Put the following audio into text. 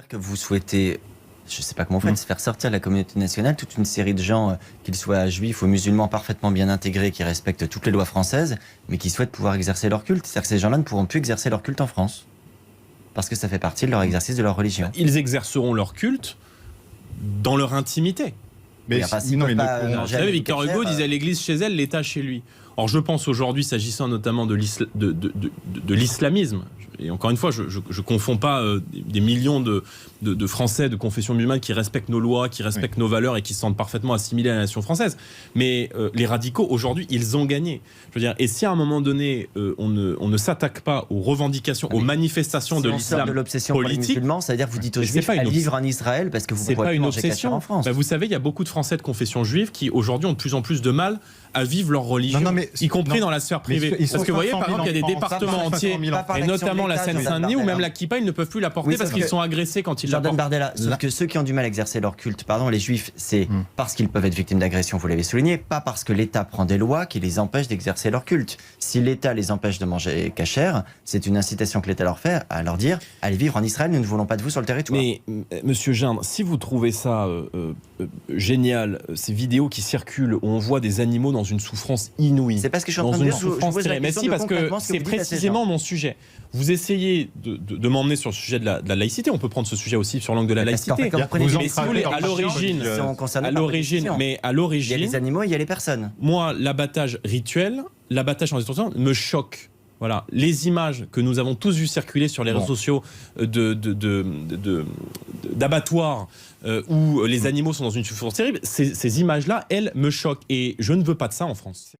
Que vous souhaitez, je ne sais pas comment vous faites, faire sortir de la communauté nationale toute une série de gens, qu'ils soient juifs ou musulmans, parfaitement bien intégrés, qui respectent toutes les lois françaises, mais qui souhaitent pouvoir exercer leur culte. C'est-à-dire que ces gens-là ne pourront plus exercer leur culte en France, parce que ça fait partie de leur exercice de leur religion. Ils exerceront leur culte dans leur intimité. Mais vous savez, Victor Hugo disait l'église chez elle, l'État chez lui. Or, je pense aujourd'hui, s'agissant notamment de l'islamisme, et encore une fois, je ne confonds pas des millions de Français de confession musulmane qui respectent nos lois, qui respectent nos valeurs et qui se sentent parfaitement assimilés à la nation française. Mais les radicaux, aujourd'hui, ils ont gagné. Je veux dire, et si à un moment donné, on ne s'attaque pas aux revendications, aux manifestations de l'islam de l'obsession politique, c'est-à-dire que vous dites aux Juifs à vivre en Israël parce que vous ne pouvez pas une obsession en France. Vous savez, il y a beaucoup de Français de confession juive qui aujourd'hui ont de plus en plus de mal à vivre leur religion, y compris dans la sphère privée. Parce que vous voyez, par exemple, il y a des départements entiers, et notamment la Seine-Saint-Denis, où même la kippa, ils ne peuvent plus la porter parce qu'ils sont agressés quand ils la portent. Bardella, sauf que ceux qui ont du mal à exercer leur culte, les Juifs, c'est parce qu'ils peuvent être victimes d'agression, vous l'avez souligné, pas parce que l'État prend des lois qui les empêchent d'exercer leur culte. Si l'État les empêche de manger cachère, c'est une incitation que l'État leur fait à leur dire « Allez vivre en Israël, nous ne voulons pas de vous sur le territoire ». Mais, monsieur Gindre, si vous trouvez ça génial, ces vidéos qui circulent où on voit des animaux dans une souffrance inouïe. C'est parce que je suis en train de dire. Mais si, parce que c'est précisément mon sujet. Vous essayez de m'emmener sur le sujet de la laïcité. On peut prendre ce sujet aussi sur l'angle de la laïcité. Mais si vous voulez, à l'origine, il y a les animaux, il y a les personnes. Moi, l'abattage rituel, l'abattage en détention me choque. Voilà, les images que nous avons tous vues circuler sur les réseaux sociaux d'abattoirs où les animaux sont dans une souffrance terrible, ces images-là, elles me choquent. Et je ne veux pas de ça en France.